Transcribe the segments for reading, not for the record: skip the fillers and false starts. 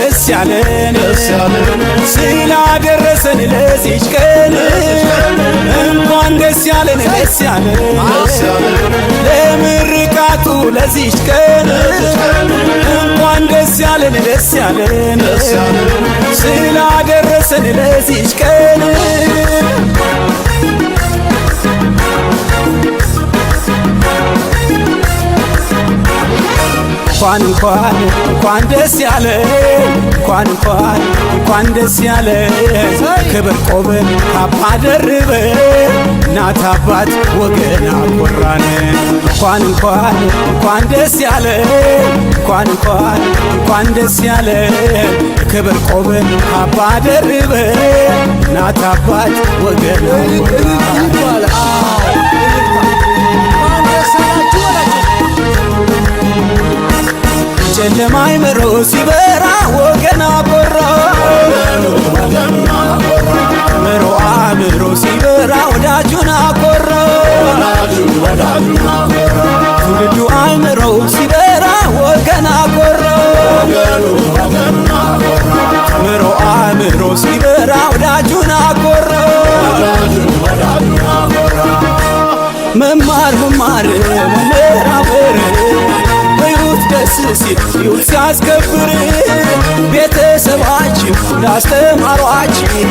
ደስ ያለን ስላደረሰን ለዚች ቀን እንኳን ደስ ያለን ለምርቃቱ ለዚች ቀን እንኳን ደስ ያለን ስላደረሰን ለዚች ቀን እንኳን ደስ ያለ እንኳን ደስ ያለ ክብር ቆብን ካባ ደርበ እናት አባት ወገን አኮራን እንኳን ደስ ያለ እንኳን ደስ ያለ ክብር ቆብን ካባ ደርበ እናት አባት ወገን አኮራን ጨለማ አይምሮ ሲበራ ወገን አኮራ አእምሮ ሲበራ ወዳጁን አኮራ ትውልዱ አእምሮ ሲበራ ወገን አኮራ አእምሮ ሲበራ ወዳጁን አኮራ መማር መምህራበር ደስ ሲል ይሁን ሲያስከብር ቤተሰባችን ላስተማሯችን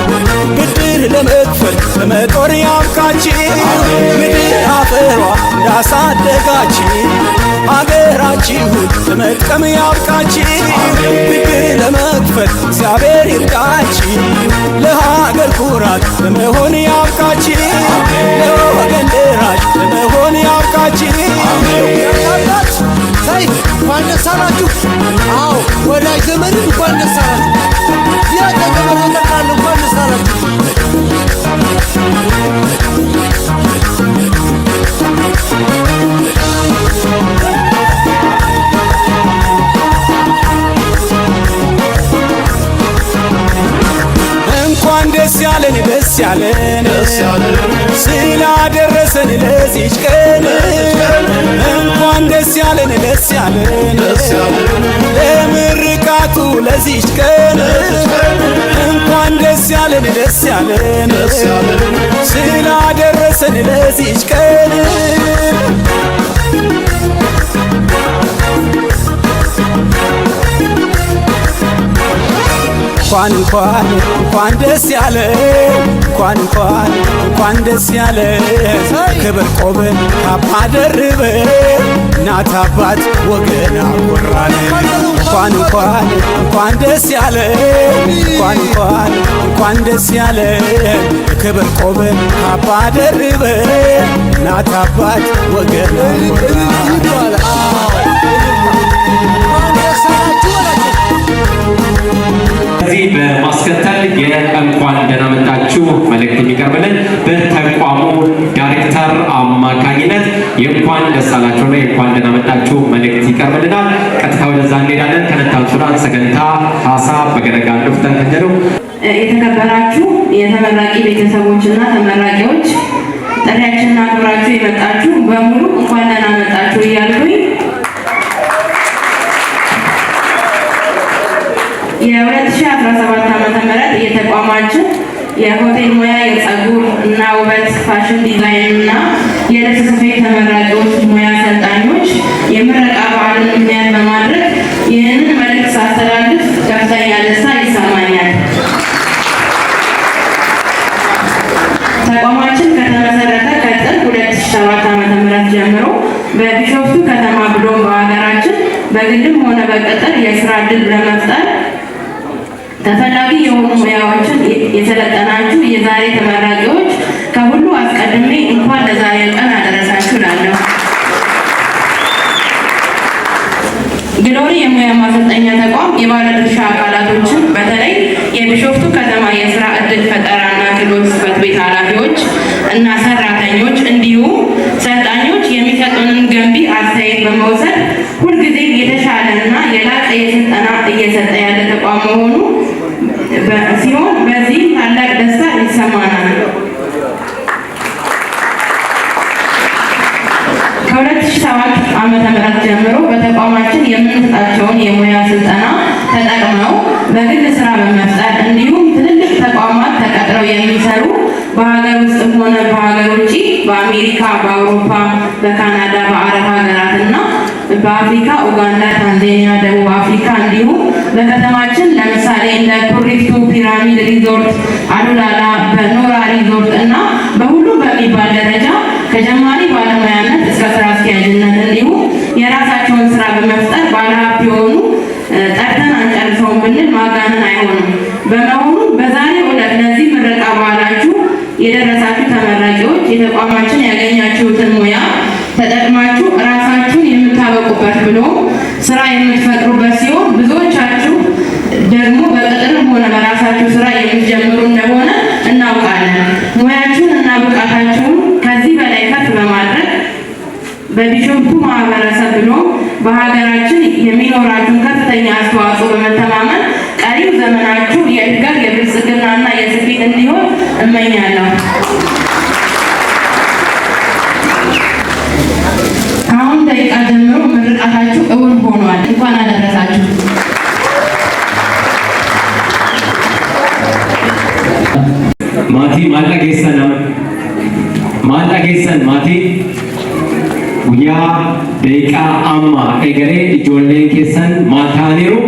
ብድር ለመክፈል በመጦር ያብቃችን ምድር አፈሯ እንዳሳደጋችን አገራችሁን በመጥቀም ያብቃችን ብድር ለመክፈል እግዚአብሔር ይርዳችን ለሀገር ኩራት በመሆን ያብቃችን ለወገን ደራሽ በመሆን ያብቃችን እንኳን ደስ አላችሁ። አዎ ወዳጅ ዘመድ እንኳን ደስ አላችሁ። ያተከበረ ተቃል እንኳን ደስ አላችሁ። እንኳን ደስ ያለን ስላደረሰን ለዚች ቀን እንኳን ደስ ያለን ለምርቃቱ ለዚች ቀን እንኳን ደስ ያለን ስላደረሰን ለዚች ቀን እንኳን ደስ ያለ እንኳን ደስ ያለ ክብር ቆብ ካባ ደርበ እናት አባት ወገን አኮራን እንኳን ደስ ያለ እንኳን ደስ ያለ ክብር ቆብ ካባ ደርበ እናት አባት ወገን አኮራን ከዚህ በማስከተል የእንኳን ደህና መጣችሁ መልእክት የሚቀርብልን በተቋሙ ዳይሬክተር አማካኝነት የእንኳን ደስ አላችሁና የእንኳን ደህና መጣችሁ መልእክት ይቀርብልናል። ቀጥታ ወደዛ እንሄዳለን። ከነታን ሱራን ሰገንታ ሀሳ በገደጋ ዶክተር ከጀሩ የተከበራችሁ የተመራቂ ቤተሰቦችና ተመራቂዎች ጥሪያችንን አክብራችሁ የመጣችሁ በሙሉ እንኳን ደህና መጣችሁ እያልኩኝ የ2017 ዓ.ም የተቋማችን የሆቴል ሙያ የፀጉር እና ውበት ፋሽን ዲዛይን እና የልብስ ስፌት ተመራቂዎች ሙያ ሰልጣኞች የምረቃ በዓልን ምክንያት በማድረግ ይህንን መልእክት ሳስተላልፍ ከፍተኛ ደስታ ይሰማኛል። ተቋማችን ከተመሰረተ ከጥር 2007 ዓ.ም ጀምሮ በቢሾፍቱ ከተማ ብሎም በሀገራችን በግልም ሆነ በቅጥር የስራ ዕድል ለመፍጠር ተፈላጊ የሆኑ ሙያዎችን የሰለጠናችሁ የዛሬ ተመራቂዎች ከሁሉ አስቀድሜ እንኳን ለዛሬ ቀን አደረሳችሁ እላለሁ። ግሎሪ የሙያ ማሰልጠኛ ተቋም የባለድርሻ አካላቶችን በተለይ የቢሾፍቱ ከተማ የስራ ዕድል ፈጠራና ክህሎት ጽሕፈት ቤት ኃላፊዎች እና ሰራተኞች እንዲሁም ሰልጣኞች የሚሰጡንን ገንቢ አስተያየት በመውሰድ ሁልጊዜም የተሻለና የላቀ የስልጠና እየሰጠ ያለ ተቋም መሆኑ ሲሆን በዚህ ታላቅ ደስታ ይሰማናል። ከ2007 ዓ.ም ጀምሮ በተቋማችን የምንሰጣቸውን የሙያ ስልጠና ተጠቅመው በግል ስራ በመፍጠር እንዲሁም ትልልቅ ተቋማት ተቀጥረው የሚሰሩ በሀገር ውስጥም ሆነ በሀገር ውጭ በአሜሪካ፣ በአውሮፓ፣ በካናዳ፣ በአረብ ሀገራትና በአፍሪካ ኡጋንዳ፣ ታንዛኒያ፣ ደቡብ አፍሪካ እንዲሁም በከተማችን ለምሳሌ እንደ ኩሪፍቱ ፒራሚድ ሪዞርት፣ አዱላላ፣ በኖራ ሪዞርት እና በሁሉ በሚባል ደረጃ ከጀማሪ ባለሙያነት እስከ ስራ አስኪያጅነት እንዲሁም የራሳቸውን ስራ በመፍጠር ባለሀብት የሆኑ ጠርተን አንጨርሰውም ብንል ማጋነን አይሆንም። በመሆኑ በዛሬው ዕለት ለዚህ ምረቃ በዓላችሁ የደረሳችሁ ተመራቂዎች የተቋማችን ያገኛችሁትን ሙያ ተጠቅማችሁ ራሳችሁን የምታበቁበት ብሎ ስራ የምትፈጥሩበት ሲሆን ብዙዎቻችሁ ደግሞ በቅጥርም ሆነ በራሳችሁ ስራ የምትጀምሩ እንደሆነ እናውቃለን። ሙያችሁን እና ብቃታችሁን ከዚህ በላይ ከፍ በማድረግ በቢሾፍቱ ማህበረሰብ ብሎ በሀገራችን የሚኖራችሁን ከፍተኛ አስተዋጽኦ በመተማመን ቀሪው ዘመናችሁ የእድገት የብልጽግናና የስኬት እንዲሆን እመኛለሁ። አሁን ደቂቃ ጀምሮ ምርቃታችሁ እውን ሆኗል። እንኳን አደረሳችሁ። ማቲ ማላጌሰን ማቲ ጉያ ደቂቃ አማ ኤገሬ ijoolleen keessan maataaniru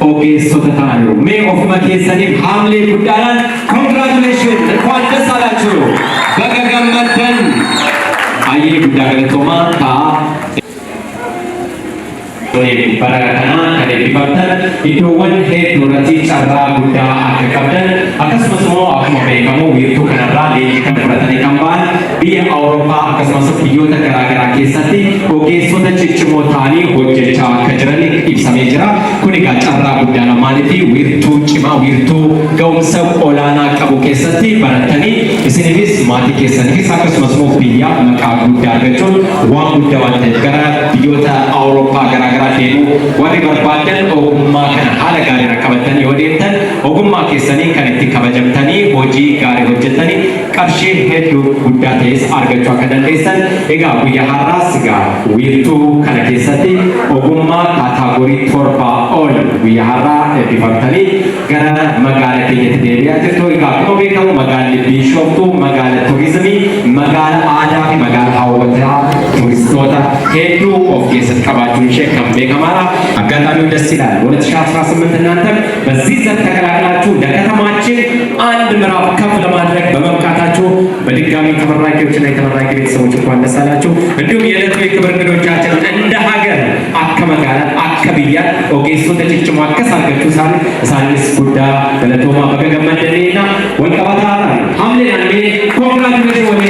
ogeessota ta'aniru mee ofuma keessaniif haamlee guddaadhaan congratulation እንኳን ደስ አላችሁ baga gammaddan ayyee guddaa galatoomaa ta'a bara kana kan eebbifamtan iddoowwan hedduu irratti carraa guddaa akka qabdan akkasumas immoo akkuma beekamu wiirtuu kanarraa leenjii kan fudhatanii kan ba'an biyya Awurooppaa akkasumas biyyoota garaagaraa keessatti ogeessota ciccimoo ta'anii hojjechaa akka jiran ibsamee jira. Kun egaa carraa guddaadha. Maaliif wiirtuu cimaa wiirtuu ga'umsa olaanaa qabu keessatti barattanii isinifis maatii keessanifis akkasumas immoo biyya maqaa guddaa argachuun waan guddaa waan ta'eef gara biyyoota Awurooppaa garaagaraa deemu warri barbaadan ogummaa kana haala gaariin qabatanii yoo deemtan ogummaa keessanii kan itti kabajamtanii hojii gaarii hojjetanii qarshii hedduu guddaa ta'es argachuu akka dandeessan egaa guyyaa har'aas egaa wiirtuu kana keessatti ogummaa kaataagorii torbaa ol guyyaa har'aa eebbifamtanii gara magaalaa keenyatti deebi'aa jirtu. Egaa akkuma beekamu magaalli Biishoftuu magaala turizimii, magaala aadaa fi magaala hawwataa ሾዊስቶታ ሄዱ ኦፍ ኬሰት ቀባችሁን ሸከም በከማራ አጋጣሚው ደስ ይላል። 2018 እናንተም በዚህ ዘር ተቀላቅላችሁ ለከተማችን አንድ ምዕራፍ ከፍ ለማድረግ በመብቃታችሁ በድጋሚ ተመራቂዎችና የተመራቂ ቤተሰቦች እንኳን ደስ አላችሁ። እንዲሁም የዕለቱ የክብር እንግዶቻችን እንደ ሀገር አከመጋላት አከብያት ኦጌስቶ ተጭጭሞ አከሳገቹ ሳንስ ጉዳ ገለቶማ በገገመደኔና ወልቀባታ ሐምሌ አንዴ ኮንግራቹሌሽን ወደ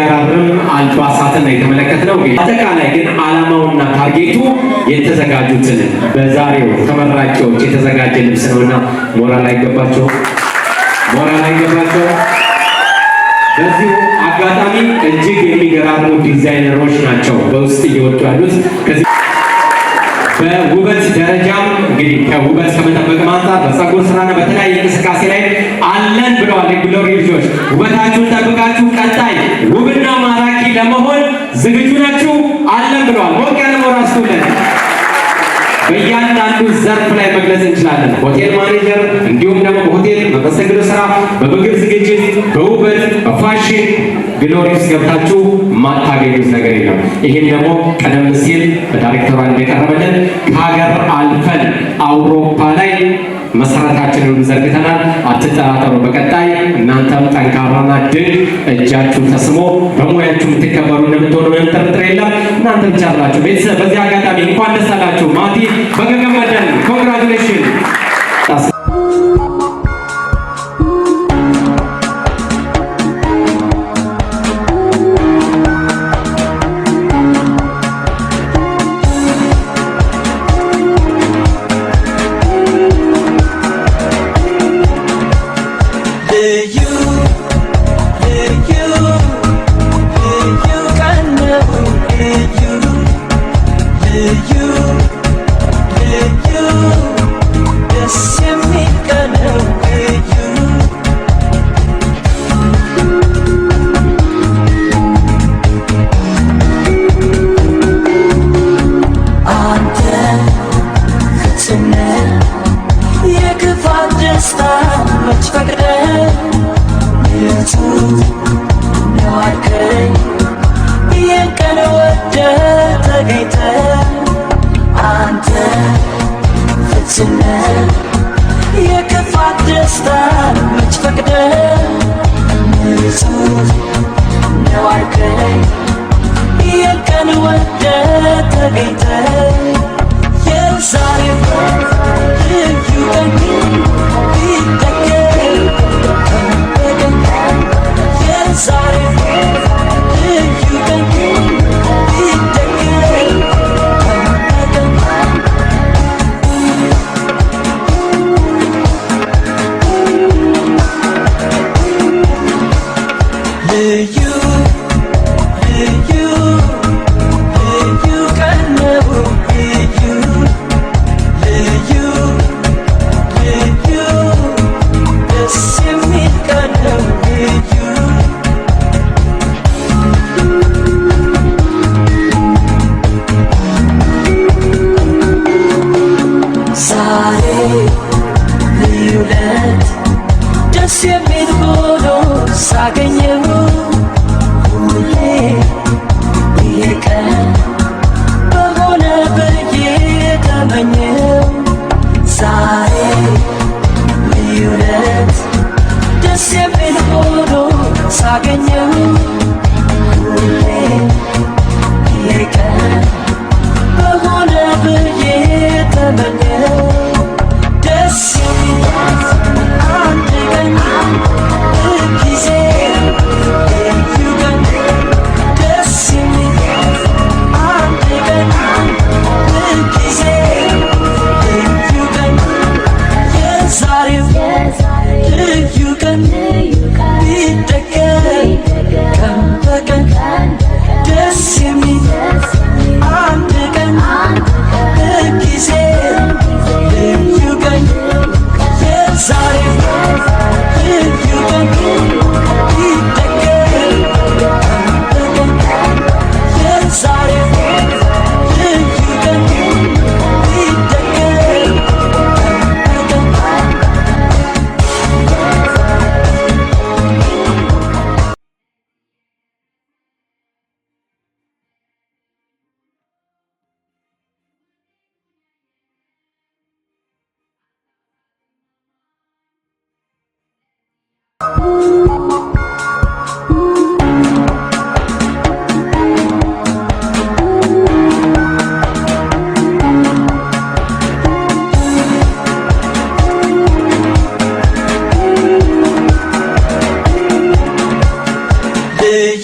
የሚገራርም አልባሳትን የተመለከትነው። አጠቃላይ ግን ዓላማውና ታርጌቱ የተዘጋጁትን በዛሬው ተመራቂዎች የተዘጋጀ ልብስ ነውና ሞራል አይገባቸው፣ ሞራል አይገባቸው። በዚሁ አጋጣሚ እጅግ የሚገራርሙ ዲዛይነሮች ናቸው በውስጥ እየወጡ ያሉት። በውበት ደረጃም እንግዲህ ከውበት ከመጠበቅ አንጻር በፀጉር ስራና በተለያየ እንቅስቃሴ ላይ አለን ብለዋል የግሎሪ ልጆች። ውበታችሁን ጠብቃችሁ ቀጣይ ውብና ማራኪ ለመሆን ዝግጁ ናችሁ? አለን ብለዋል። ሞቅ ያለ ሞራል ስጡልን። በእያንዳንዱ ዘርፍ ላይ መግለጽ እንችላለን። ሆቴል ማኔጀር፣ እንዲሁም ደግሞ በሆቴል በመስተንግዶ ስራ፣ በምግብ ዝግጅት፣ በውበት፣ በፋሽን ግሎሪ ውስጥ ገብታችሁ ማታገኙት ነገር የለም። ይህም ደግሞ ቀደም ሲል በዳይሬክተሯ እንደቀረበልን ከሀገር አልፈን አውሮፓ ላይ መሰረታችንን ዘርግተናል። አትጠራጠሩ። በቀጣይ እናንተም ጠንካራና ድል እጃችሁ ተስሞ በሙያችሁ የምትከበሩ እንደምትሆኑ ምንም ጥርጥር የለም። እናንተ ብቻ አላችሁ። ቤተሰብ በዚህ አጋጣሚ እንኳን ደስ አላችሁ። ማቲ በገገመደን ኮንግራቹሌሽን።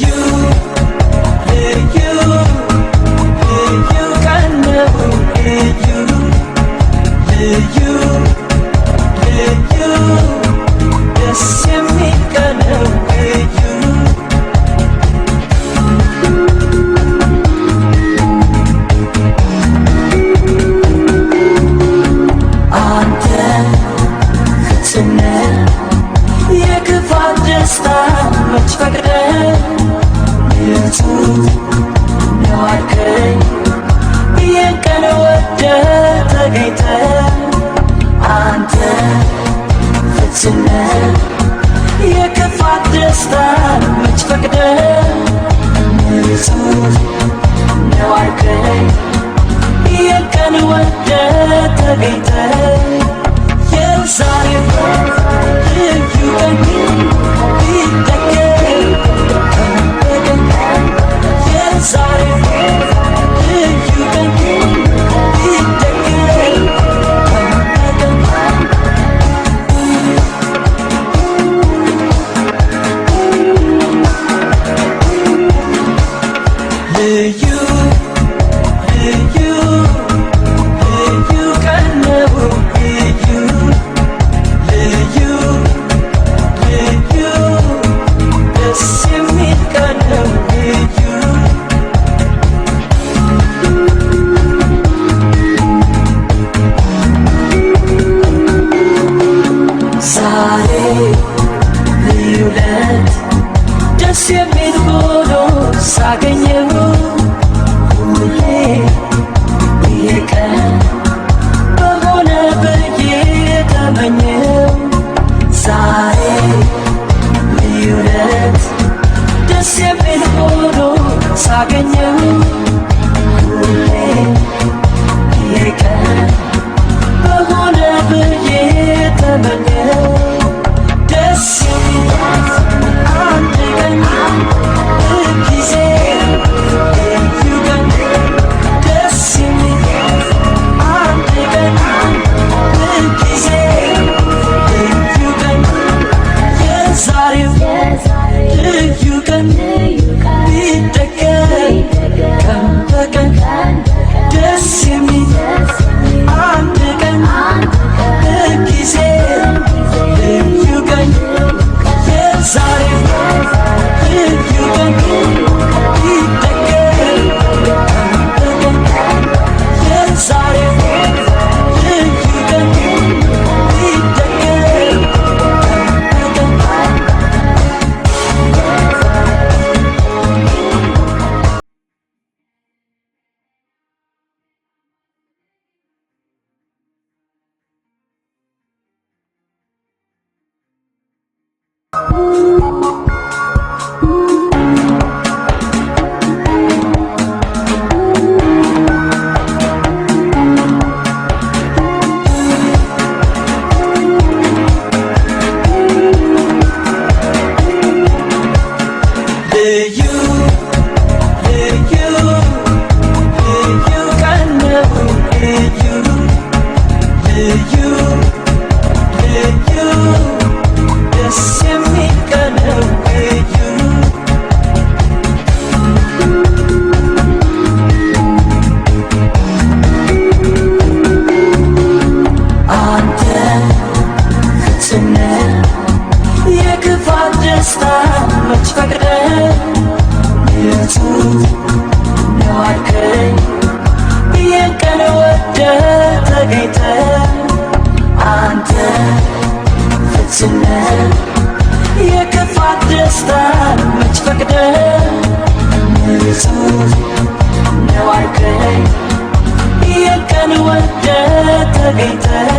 you ነው አልከኝ ይህን ቀን ወደህ ተገኝተህ አንተ ፍጹም ነህ የክፋት ደስታን መች ፈቅደህ ንጹህ ነው አልከኝ ይህን ቀን ወደህ ተገኝተህ የዛሬው ልዩ ቀን ቢደገም ከመበቀል የዛሬው ልዩ ቀን ቢደገም ከመበቀል ልዩ ልዩ ልዩ ቀን ነው ልዩ ልዩ ልዩ ደስ የሚል ቀን ነው ልዩ ዛሬ ልዩ ለት ደስ የሚል ሆኖ ሳገኘው ሁሌ ይሄ ቀን በሆነ ብዬ ተመኘው ዛሬ ልዩ ለት ደስ የሚል ሆኖ ሳገኘው ሁሌ ይሄ ቀን በሆነ ብዬ ተመኘው ደስ የሚል አንድ ቀን ጊዜ ልዩ ቀን ደስ የሚል አንድ ቀን ጊዜ ልዩ ቀን የዛሬው ልዩ ቀን ቢደገም ቀን በቀን ደስ የሚል አንድ ቀን ጊዜ ልዩ ቀን የዛሬው ልዩ ቀን ቢደገም ቀን በቀን የዛሬው ልዩ ቀን ቢደገም ቀን በቀን ልዩ ልዩ ልዩ ቀን ነው ልዩ ልዩ ልዩ ደስ የሚል ቀን ነው ልዩ አንተ ፍጹም ነህ የክፋት ደስታ መች ፈቅደህ ንጹህ ነው አልከኝ ይህን ቀን ወደህ ተገኝተህ አንተ ፍጹም ነህ የክፋት ደስታ መች ፈቅደህ ንጹህ ነው አልከኝ ይህን ቀን ወደህ ተገኝተህ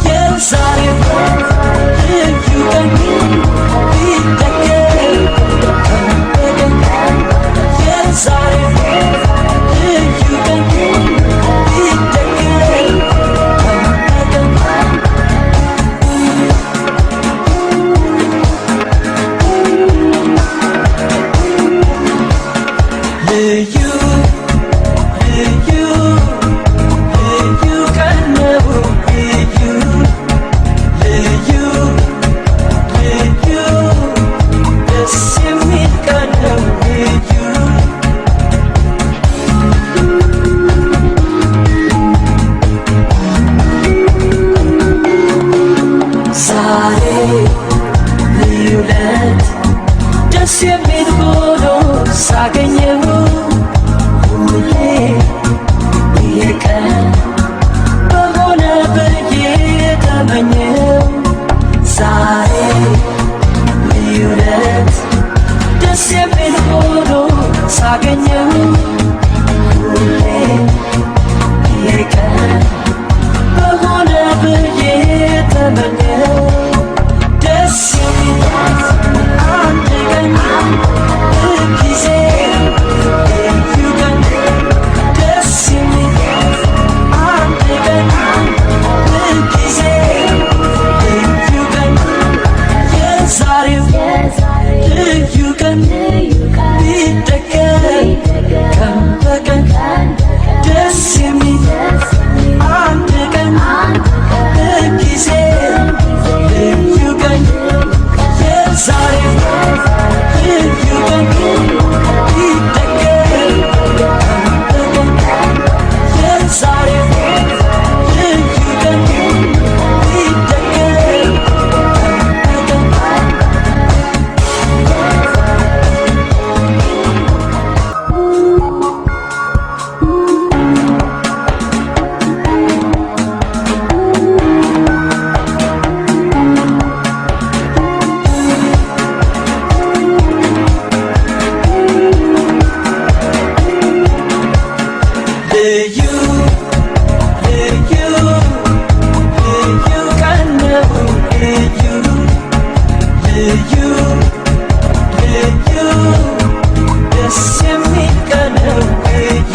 የዛሬው ልዩ ቀን ቢደገም ከመበቀል የዛሬው ልዩ ቀን ቢደገም ከመበቀል ልዩ ልዩ ልዩ ቀን ነው ልዩ ልዩ ልዩ ደስ የሚል ቀን ነው ልዩ ዛሬ ልዩ ለት ደስ የሚል ሆኖ ሳገኘው ልዩ ልዩ ልዩ ቀን ነው ልዩ ልዩ ልዩ ደስ የሚል ቀን ነው ልዩ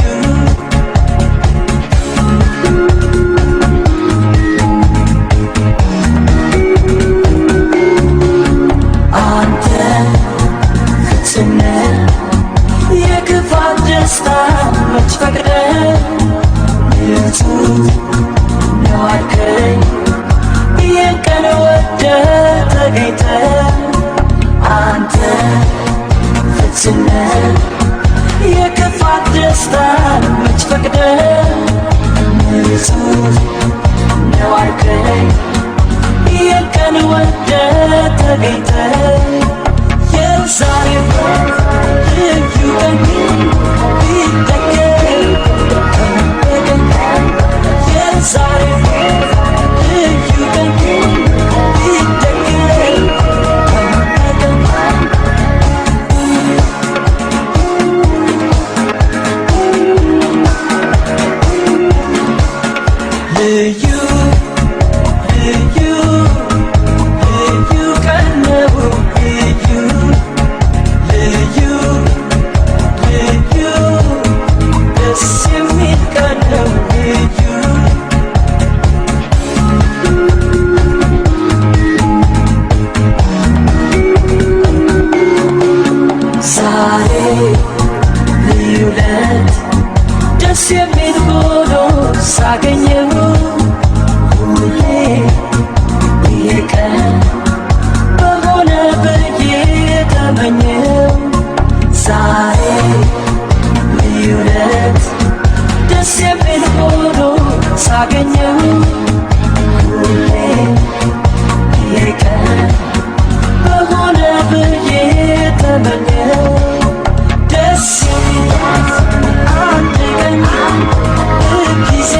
አንተ ፍጹም የክፋት ደስታ መች ፈቅደህ ንጹህ ነው አልከኝ ይህን ቀን ወደህ ተገኝተህ አንተ ፍጹም የክፋት ደስታ መች ፈቅደህ ንጹህ ነው አልከኝ ይህን ቀን ወደህ ተገኝተህ የዛሬው ልዩ ቀን ቢደገም የዛሬው ልዩ ቀን ቢደገም ልዩ ልዩ ልዩ ቀን ነው ልዩ ልዩ ልዩ ደስ የሚል ቀን ነው ልዩ ዛሬ ልዩ ለት ደስ የሚል ሆኖ ሳገኘው ሁሌ ይሄ ቀን በሆነ ብዬ ተመኘው ዛሬ ልዩ ለት ደስ የሚል ሆኖ ሳገኘው ሁሌ ይሄ ቀን በሆነ ብዬ ተመኘው ደስ የሚል አንድ ቀን ጊዜ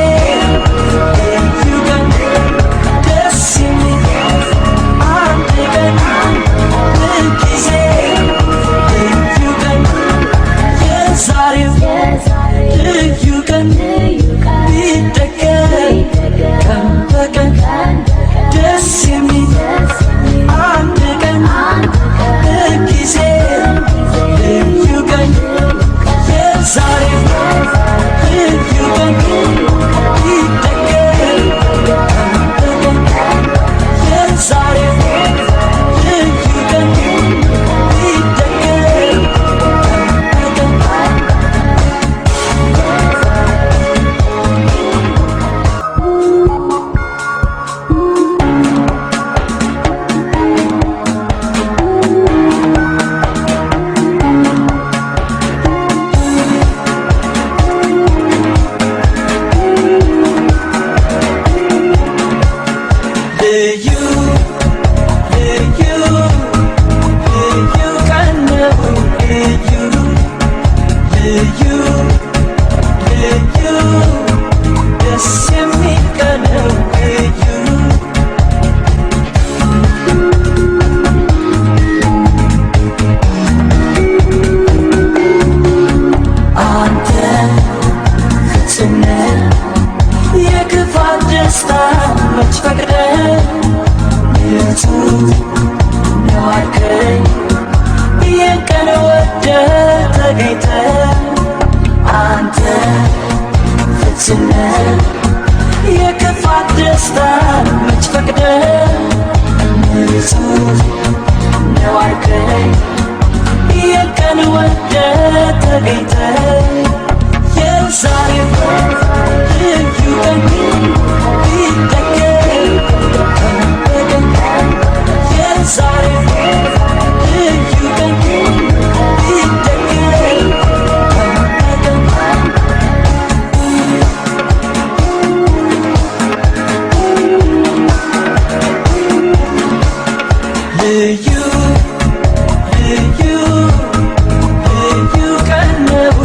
ልዩ ቀን ደስ የሚል አንድ ቀን ጊዜ ልዩ ቀን የዛሬው ልዩ ቀን ቢደገም ቀን በቀን ደስ የሚል አንድ ቀን ጊዜ ልዩ ቀን የዛሬው ልዩ ቀን ቢደገም ቀን በቀን የዛሬው ልዩ ቀን ቢደገም ቀን በቀን ልዩ ልዩ ልዩ ቀን ነው ልዩ ልዩ ልዩ ደስ የሚል ቀን ነው ልዩ አንተ ፍጹም የክፋት ደስታ መች ፈቅደህ ንጹህ ነው አልከኝ ይህን ቀን ወደህ ተገኝተህ አንተ ፍጹም የክፋት ደስታ መች ፈቅደህ ንጹህ ነው አልከኝ ይህን ቀን ወደህ ተገኝተህ የዛሬው ልዩ ቀን ቢደገም ቀን በቀን የዛሬው ልዩ ቀን ቢደገም ቀን በቀን ልዩ ልዩ ልዩ ቀን ነው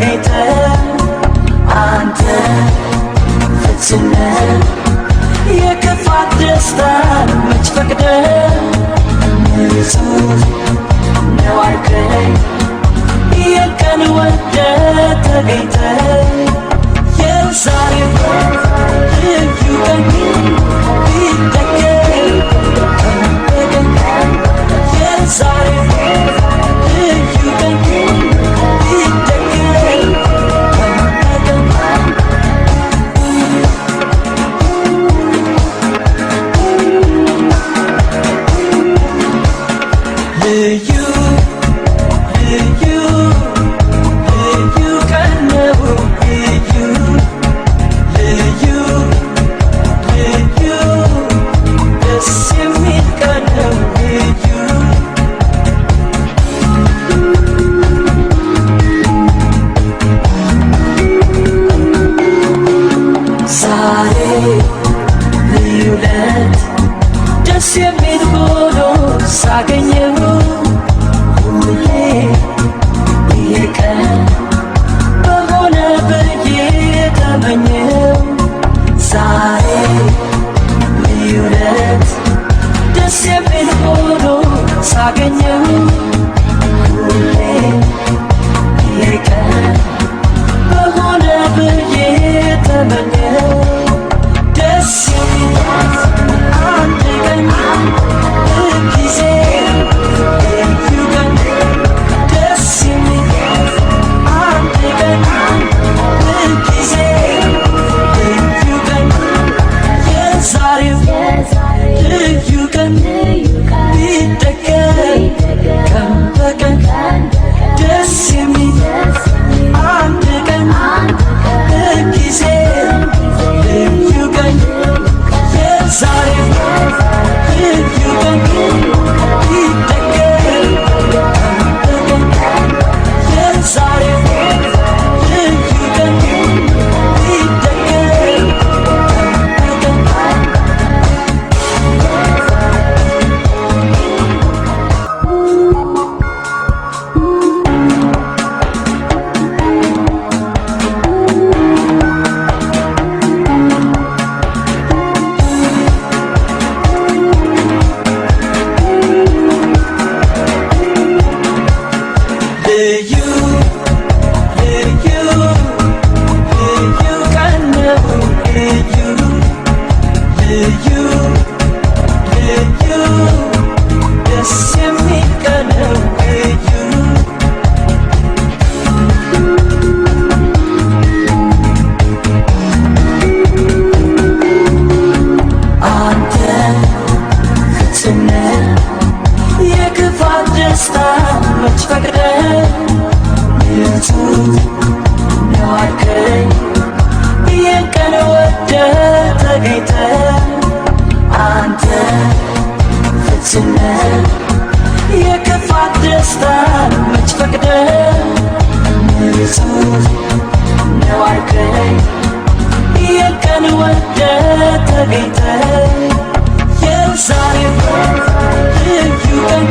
ተገኝተ አንተ ፍጹም ነህ የክፋት ደስታን መች ፈቅደ ንጹህ ነው አልከኝ የቀን ወደ ተገኝተ የዛሬው ልዩ ቀን ቢደገም የዛሬው ልዩ ቀን ቢደገም ልዩ ልዩ ልዩ ቀን ነው ልዩ ልዩ ልዩ ደስ የሚል ቀን ነው ልዩ ዛሬ ልዩ ለት ደስ የሚል ሆኖ ሳገኘው ሁሌ ይሄ ቀን በሆነ ብዬ ተመኘው ዛሬ ልዩ ለት ደስ የሚል ሆኖ ሳገኘው ሁሌ ይሄ ቀን በሆነ ብዬ ተመኘው ደስ የሚል አንድ ቀን ጊዜ ልዩ ቀን ደስ የሚል አንድ ቀን ጊዜ ልዩ ቀን የዛሬው ልዩ ቀን ቢደገም ቀን በቀን ደስ የሚል አንድ ቀን ጊዜ ልዩ ቀን የዛሬው ልዩ ቀን ቢደገም ቀን በቀን የዛሬው ልዩ ቀን ቢደገም ቀን በቀን ልዩ ልዩ ልዩ ቀን ነው ልዩ ልዩ ልዩ ደስ የሚል ቀን ነው ልዩ አንተ ፍጹም ነህ የክፋት ደስታ መች ፈቅደ ንጹህ ነው አልከኝ የቀን ወደ ተገኝተ አንተ ፍጹም ነህ የክፋት ደስታ መች ፈቅደ ንጹህ ነው አልከኝ የቀን ወደ ተገኝተ የዛሬው ልዩ ቀን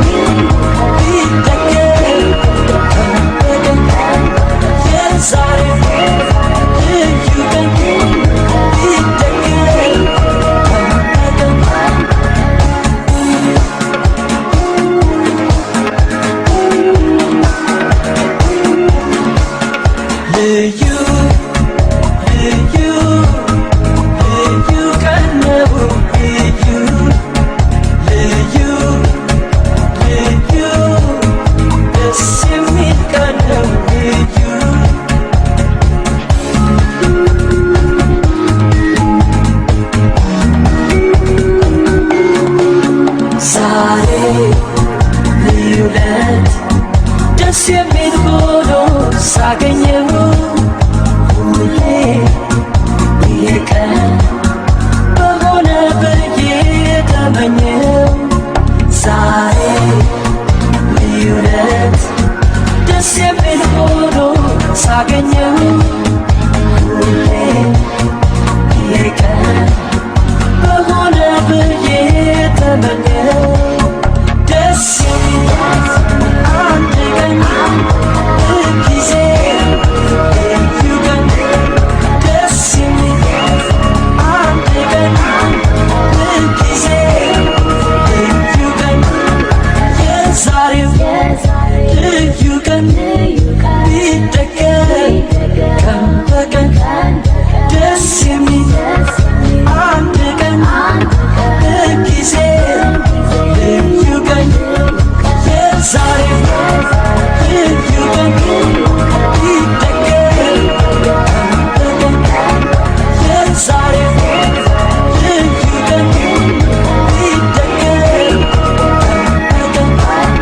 ቢደገም ቀን በቀን የዛሬው ልዩ ቀን ቢደገም ቀን በቀን ልዩ ልዩ ልዩ ቀን ነው ልዩ ልዩ ልዩ ደስ የሚል ቀን ነው ልዩ ዛሬ ልዩ ለት ደስ የሚል ሆኖ ሳገኘው ሁሌ ይሄ ቀን በሆነ ብዬ ተመኘው ዛሬ ልዩ ለት ደስ የሚል ሆኖ ሳገኘው ሁሌ ይሄ ቀን በሆነ ብዬ ተመኘው ደስ የሚል አንድ ቀን ጊዜ ቀን ቢደገም ቀን በቀን ደስ የሚል አንድ ቀን ጊዜ ልዩ ቀን የዛሬ ልዩ ቀን ቢደገም ቀን በቀን የዛሬ ልዩ ቀን ቢደገም ቀን በቀን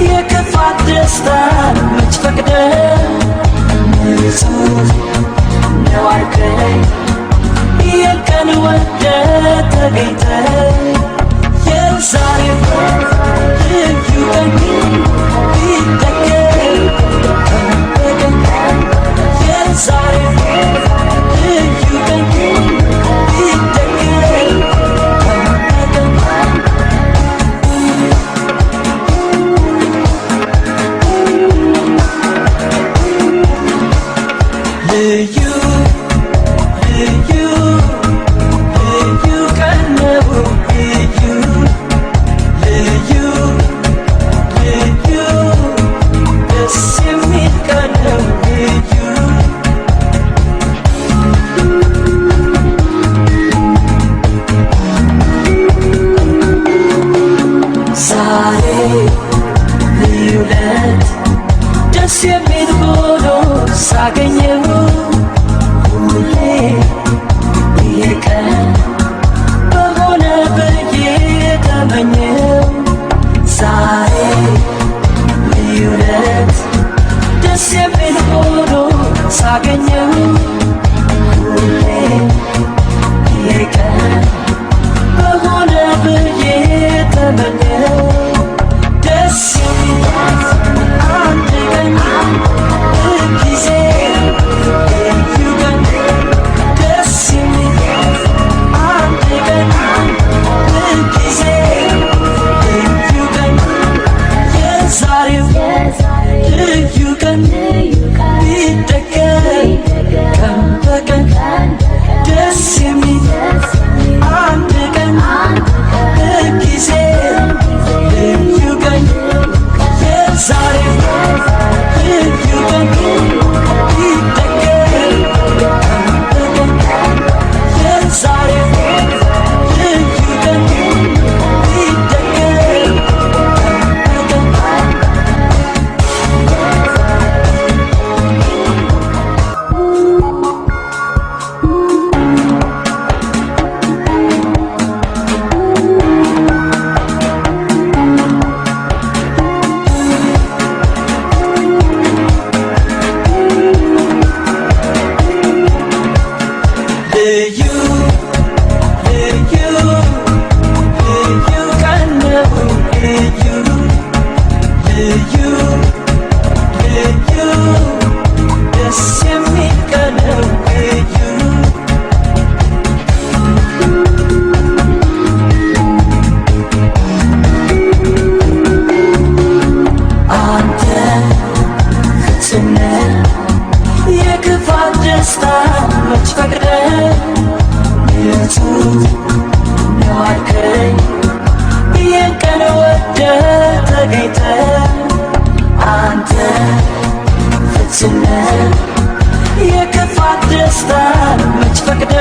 የክፋት ደስታ መች ፈቅደ ንጹህ ነው አልከኝ የቀን ወደ ተገኝተ የዛሬ ልዩ ቀን ቢደገም ቀን በቀን የዛሬ ልዩ ቀን ቢደገም ቀን በቀን ልዩ ልዩ ልዩ ቀን ነው ልዩ ልዩ ልዩ ደስ የሚል ቀን ነው ልዩ ዛሬ ልዩ ለት ደስ የሚል ሆኖ ሳገኘው ሁሌ ይህ ቀን በሆነ ብዬ ተመኘው ዛሬ ልዩ ለት ደስ የሚል ሆኖ ሳገኘው ሁሌ ይህ ቀን በሆነ ብዬ ተመኘው ደስ የሚል አንድ ቀን ጊዜ ልዩ ቀን ደስ የሚል አንድ ቀን ጊዜ ልዩ ቀን የዛሬው ልዩ ቀን ቢደገም ቀን በቀን ደስ የሚል አንድ ቀን ጊዜ ልዩ ቀን የዛሬው ልዩ ቀን ቢደገም ቀን በቀን የዛሬው ልዩ ቀን ቢደገም ቀን በቀን ልዩ ልዩ ልዩ ቀን ነው ልዩ ልዩ ልዩ ደስ የሚል ቀን ነው ልዩ አንተ ፍጹምነህ የክፋት ደስታ መች ፈቅደ ንጹህ ነው አልከኝ ይህን ቀን ወደ ተገኝተ አንተ ፍጹምነህ የክፋት ደስታ መች ፈቅደ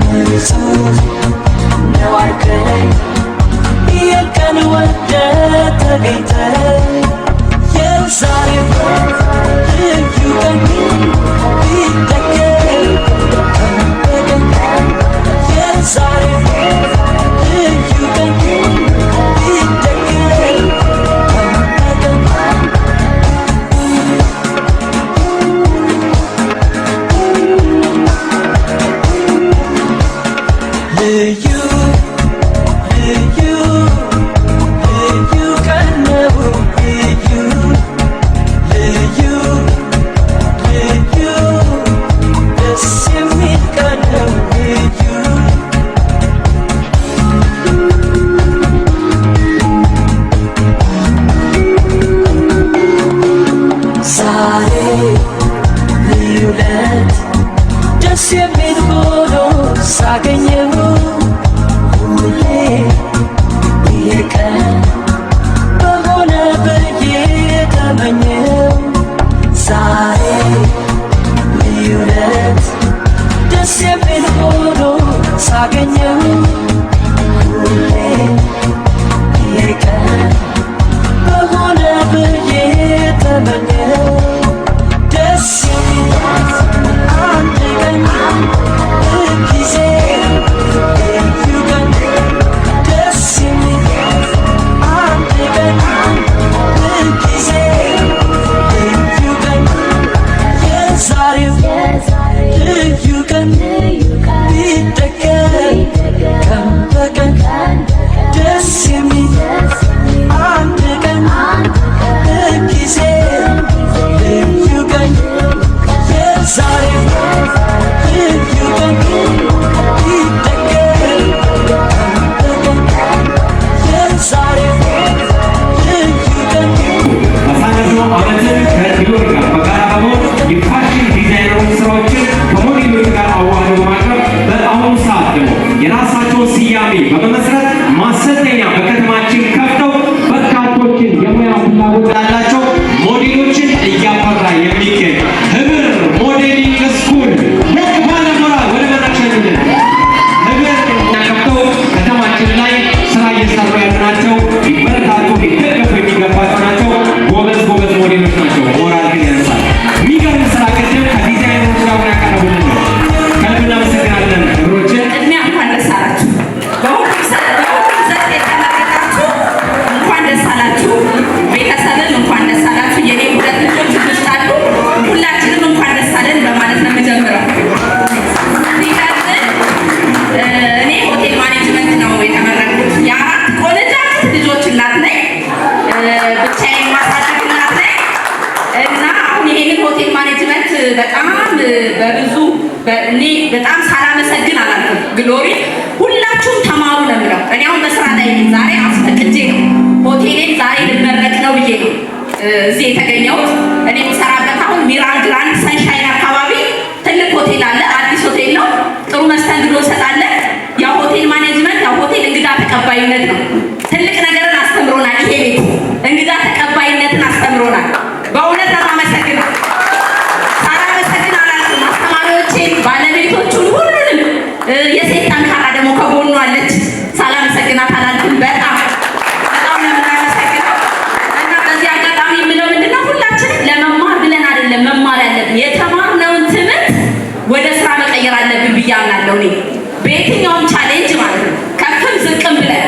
ንጹህ ነው አልከኝ በጣም ሳላመሰግን አላልኩም። ግሎሪ ሁላችሁም ተማሩ ነው የምለው። እኔ አሁን በስራ ላይ ዛሬ አስፈቅጄ ነው ሆቴሌን ዛሬ ልመረቅ ነው ብዬ ነው እዚህ የተገኘሁት። እኔ የምሰራበት አሁን ሚራን ግራንድ ሰንሻይን አካባቢ ትልቅ ሆቴል አለ። አዲስ ሆቴል ነው። ጥሩ መስተንግዶ እንሰጣለን። ያ ሆቴል ማኔጅመንት፣ ያ ሆቴል እንግዳ ተቀባይነት ነው። ትልቅ ነገርን አስተምሮናል። ይሄ ቤት እንግዳ ተቀባይነትን አስተምሮናል። በእውነት አመሰግናለሁ። ሳላመሰግን አላልኩም። አስተማሪዎቼን፣ ባለቤቶቹን፣ ሁሉንም የሴት ጠንካራ ደግሞ ከጎኑ አለች። ሳላመሰግናት አላልኩም። በጣም ነው የምናመሰግነው። እና በዚህ አጋጣሚ የምለው ምንድነው ሁላችንም ለመማር ብለን አይደለም መማር ያለብን፣ የተማርነውን ትምህርት ወደ ስራ መቀየር አለብን ብዬ አምናለሁ። እኔ በየትኛውም ቻሌንጅ ማለት ነው ከፍም ዝቅም ብለን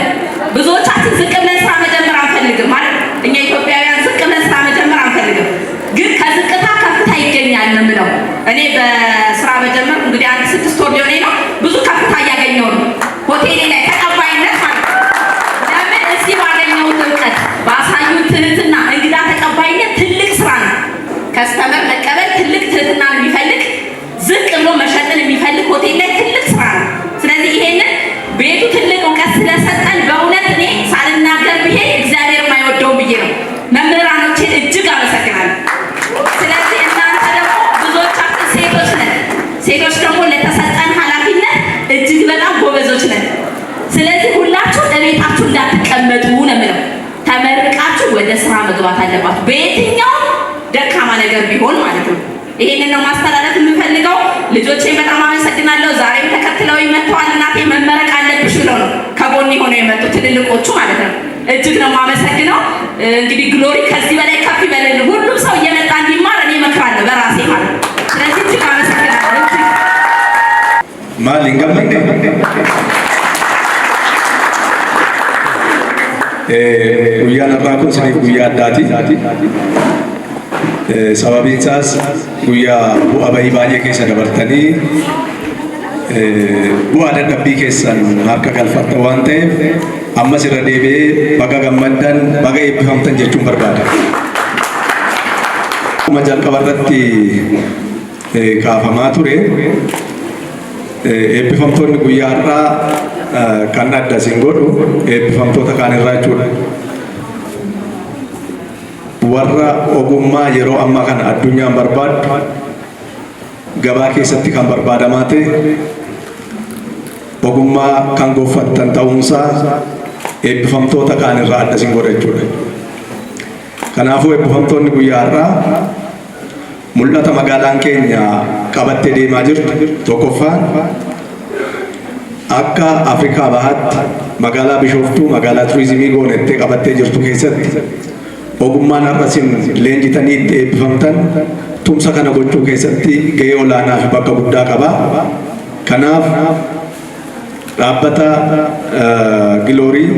ብዙዎቻችን ዝቅ ብለን ስራ መጀመር አንፈልግም ማለት እኛ ኢትዮጵያውያን ዝቅ ብለን ስራ መጀመር አንፈልግም፣ ግን ከዝቅታ ከፍታ ይገኛል ነው የምለው። እኔ በስራ መጀመር እንግዲህ 6 ወር ሊሆነኝ ነው። ብዙ ከፍታ እያገኘሁ ነው ሆቴሌ ላይ ተቀባይነት ማለት ነው። ለምን እዚህ ባገኘሁት እውቀት ባሳዩት ትህትና እንግዳ ተቀባይነት ትልቅ ስራ ነው። ከስተመር መቀበል ትልቅ ትህትና የሚፈልግ ዝቅ ብሎ መሸጥን የሚፈልግ ሆቴል ላይ ትልቅ ስራ ነው። ስለዚህ ይሄንን ቤቱ ትልቅ እውቀት ስለሰጠን በእውነት እኔ ሳልናገር ብሄድ እግዚአብሔር የማይወደውም ብዬ ነው። መምህራኖችን እጅግ አመሰግናለሁ። ስለዚህ እናንተ ደግሞ ብዙዎቻችን ሴቶች ነን። ሴቶች ደግሞ ለተሰጠን ኃላፊነት እጅግ በጣም ጎበዞች ነን። ስለዚህ ሁላችሁ ለቤታችሁ እንዳትቀመጡ ነው የምለው። ተመርቃችሁ ወደ ስራ መግባት አለባችሁ፣ በየትኛው ደካማ ነገር ቢሆን ማለት ነው። ይሄንን ነው ማስተላለፍ የምፈልገው። ልጆቼ በጣም አመሰግናለሁ። ዛሬም ተከትለው ይመጣዋል። እናቴ መመረቅ አለብሽ ብለው ነው ከጎን ሆነው የመጡ ትልልቆቹ ማለት ነው። እጅግ ነው የማመሰግነው። እንግዲህ ግሎሪ ከዚህ በላይ ከፍ ይበልል። ሁሉም ሰው እየመጣ እንዲማር እኔ እመክራለሁ በራሴ ማለት ነው። ስለዚህ እጅግ አመሰግናለሁ። ማሊንጋ ጉያን አራኩን ስኒ ጉያ አዳቲ sababiin isaas guyyaa bu'aa bahii baay'ee keessa dabartanii bu'aa dadhabbii keessan harka galfatta waan ta'eef ammas irra deebi'ee baga gammaddan baga eebbifamtan jechuun barbaada. Akkuma jalqaba irratti kaafamaa ture eebbifamtoonni guyyaa har'aa kan adda isin godhu eebbifamtoota kaan irraa jechuudha. Warra ogummaa yeroo ammaa kana addunyaan barbaaddu gabaa keessatti kan barbaadamaa ta'e ogummaa kan gonfattan ta'uunsaa eebbifamtoota kaan irraa adda isin godha jechuudha. Kanaafuu eebbifamtoonni guyyaa har'aa mul'ata magaalaan keenya qabattee deemaa jirtu tokkoffaan akka Afrikaa bahaatti magaalaa Bishooftuu magaalaa turizimii goonettee qabattee jirtu keessatti ogummaan har'asin leenjitanii itti eebbifamtan tumsa kana gochuu keessatti gahee olaanaa fi bakka guddaa qaba. Kanaaf dhaabbata Giloorii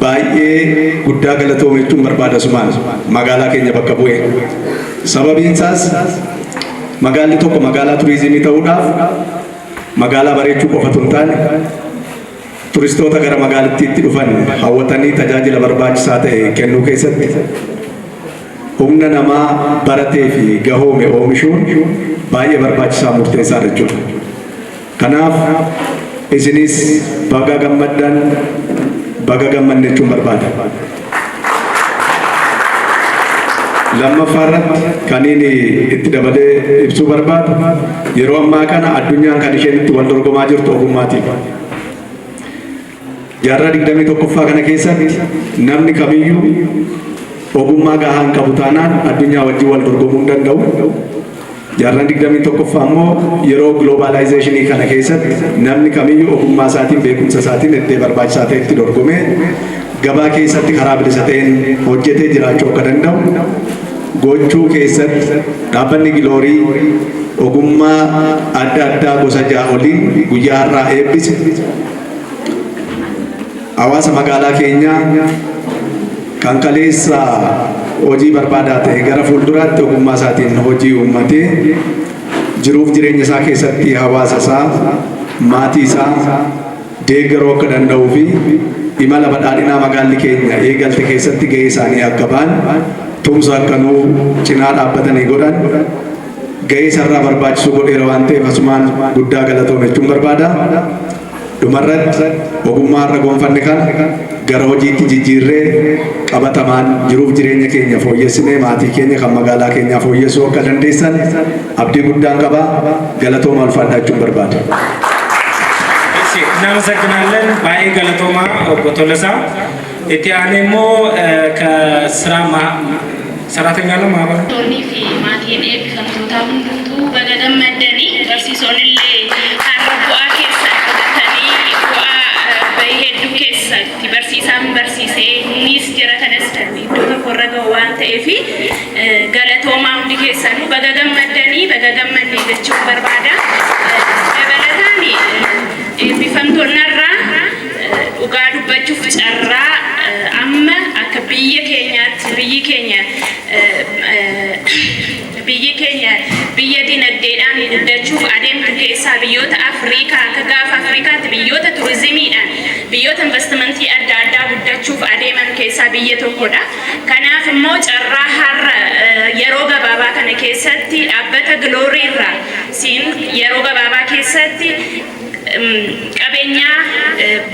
baay'ee guddaa galatoomachuun barbaada sumaan magaalaa keenya bakka bu'e. Sababiin isaas magaalli tokko magaalaa turizimii ta'uudhaaf magaalaa bareechuu qofatu hin taane turistoota gara magaalattiitti dhufan hawwatanii tajaajila barbaachisaa ta'e kennuu keessatti humna namaa baratee fi gahoome oomishuun baay'ee barbaachisaa murteessaa jechuudha. Kanaaf isinis baga gammaddan baga gammanne jechuun barbaada. Lammaffaa irratti kan inni itti dabalee ibsuu barbaadu yeroo ammaa kana addunyaan kan isheen itti wal dorgomaa jirtu ogummaatiif. Jaarraa 21ffaa kana keessatti namni kamiyyuu ogummaa gahaa hin qabu taanaan addunyaa wajjin wal dorgomuu hin danda'u. Jaarraa 21ffaa immoo yeroo globalizationii kana keessatti namni kamiyyuu ogummaa isaatiin beekumsa isaatiin iddoo barbaachisaa ta'e itti dorgomee gabaa keessatti karaa bilisa ta'een hojjetee jiraachuu akka danda'u gochuu keessatti dhaabbanni Giloorii ogummaa adda addaa gosa 6 oliin guyyaa har'aa eebbise. Hawaasa magaalaa keenyaa kan kaleessa hojii barbaadaa ta'e gara fuulduraatti ogummaa isaatiin hojii uummatee jiruuf jireenya isaa keessatti hawaasa isaa maatii isaa deeggaruu akka danda'uu fi imala badhaadhinaa magaalli keenya eegalte keessatti gahee isaanii akka ba'an tumsa akkanuu cinaa dhaabbatanii godhan gahee sarara barbaachisu godheera waan ta'eef asumaan guddaa galatoomachuun barbaada. Dhumarratti ogummaa irra gonfanne kana gara hojiitti jijjiirree qabatamaan jiruuf jireenya keenya fooyyessinee maatii keenya kan magaalaa keenyaa fooyyessuu akka dandeessan abdii guddaan qaba. Galatooma ulfaadhaa jechuun barbaada. እናመሰግናለን። ባይ ገለቶማ ኦቦቶለሳ ኢቲያኔሞ ከስራ ሰራተኛ ነው ማህበር ቶኒ ፊ ማቲን ኤብ ከምቶታ ሁንዱቱ በገደም መደኒ በርሲሶንሌ አረቡአ ኬሳ ተተኒ ቡአ በይሄዱ ኬሳ በርሲሳም በርሲሴ ኒስ ጀረተነስተኒ ዶቶ ኮረገ ዋንተ ኤፊ ገለቶማ ሁንዲ ኬሳኑ በገደም መደኒ በገደም መኒ ደቹ በርባዳ በበለታኒ eebbifamtoonnarraa dhugaa dubbachuuf carraa amma akka biyya keenya biyya dinagdeedhaan guddachuuf adeemtu keessaa biyyoota Afrikaa akka gaafa Afrikaatti biyyoota turizimiidhaan biyyoota investimentii adda addaa guddachuuf adeeman keessaa biyya tokkodha. Kanaaf immoo carraa har'a yeroo gabaabaa kana keessatti dhaabbata Giloorii irraa yeroo gabaabaa keessatti qabeenya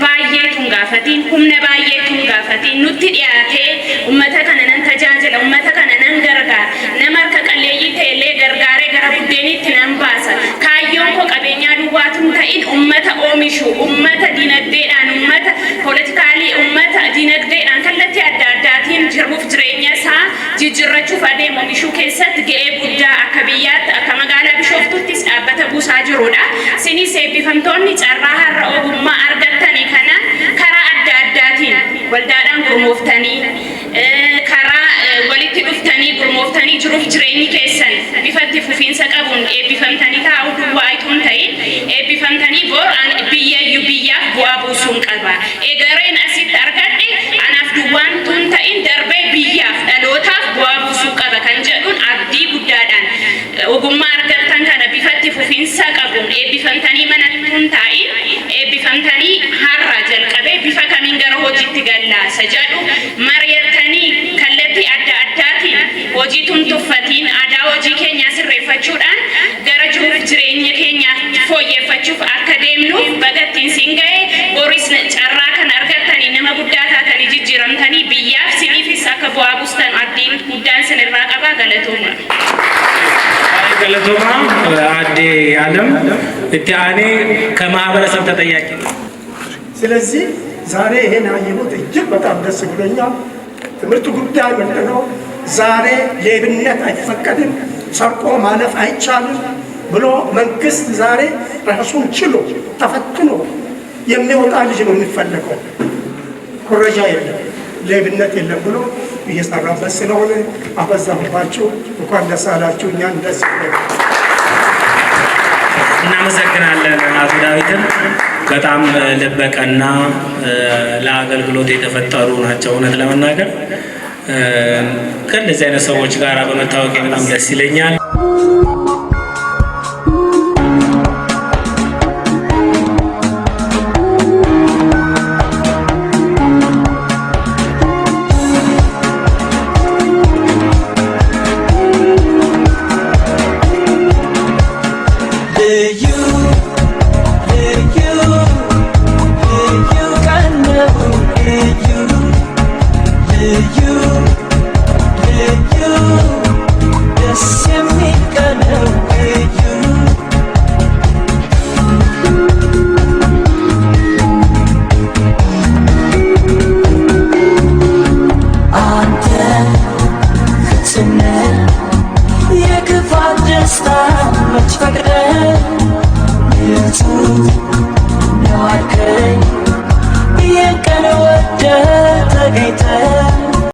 baay'ee tun gaafatiin humna baay'ee tun gaafatiin nutti dhiyaatee ummata kana nan tajaajila ummata kana nan gargaara nama harka qalleeyyii ta'ellee gargaaree gara buddeenitti nan baasa kaayyoon koo qabeenyaa duwwaatun ta'in ummata oomishu ummata dinagdeedhaan ummata politikaalii ummata dinagdeedhaan kallattii adda addaatiin jiruuf jireenya isaa jijjiirrachuuf adeemu oomishuu keessatti ga'ee guddaa akka biyyaatti akka magaalaa Bishooftuuttis dhaabbata buusaa jirudha. Sinis eebbifamtoonni carraa har'a ogummaa argattanii kana karaa adda addaatiin waldaadhaan gurmooftanii karaa walitti dhuftanii gurmooftanii jiruuf jireenyi keessan bifatti fufiinsa qabuun eebbifamtanii taa'uu duwwaa ituun ta'in eebbifamtanii bor biyyaaf bu'aa buusuun qaba. Egareen asitti argadhe anaaf duwwaan tun ta'in darbee biyyaaf dhalootaaf bu'aa buusuu qaba kan jedhuun abdii guddaadhaan ogummaa argattan kana bifatti fufiinsa qabuun eebbifamtanii mana hundaa'e eebbifamtanii har'a jalqabee bifa kamiin gara hojiitti gallaasa jedhu mari'attanii kallattii adda addaatiin hojii tuntuffatiin aadaa hojii keenyaa sirreeffachuudhaan gara jireenya keenyaa fooyyeffachuuf akka deemnuuf bagattiin siin ga'e boris carraa kan argattanii nama guddaa taatanii jijjiiramtanii biyyaaf siniifis akka bu'aa buustan abdiin guddaan sinirraa qabaa galatooma. ገለቶማ አዴ ዓለም እቲአኔ ከማህበረሰብ ተጠያቂ ስለዚህ ዛሬ ይሄን አየሁት እጅግ በጣም ደስ ብሎኛል። ትምህርት ጉዳይ ምንድነው? ዛሬ ሌብነት አይፈቀድም፣ ሰርቆ ማለፍ አይቻልም ብሎ መንግስት ዛሬ ራሱን ችሎ ተፈትኖ የሚወጣ ልጅ ነው የሚፈልገው። ኩረጃ የለም፣ ሌብነት የለም ብሎ እየሰራበት ስለሆነ አበዛባችሁ። እንኳን ደስ አላችሁ። እኛን ደስ ይበላል። እናመሰግናለን አቶ ዳዊትን። በጣም ልበቀና ለአገልግሎት የተፈጠሩ ናቸው። እውነት ለመናገር ከእንደዚህ አይነት ሰዎች ጋር በመታወቅ በጣም ደስ ይለኛል። የክፋት ደስታ መች ፈቅደ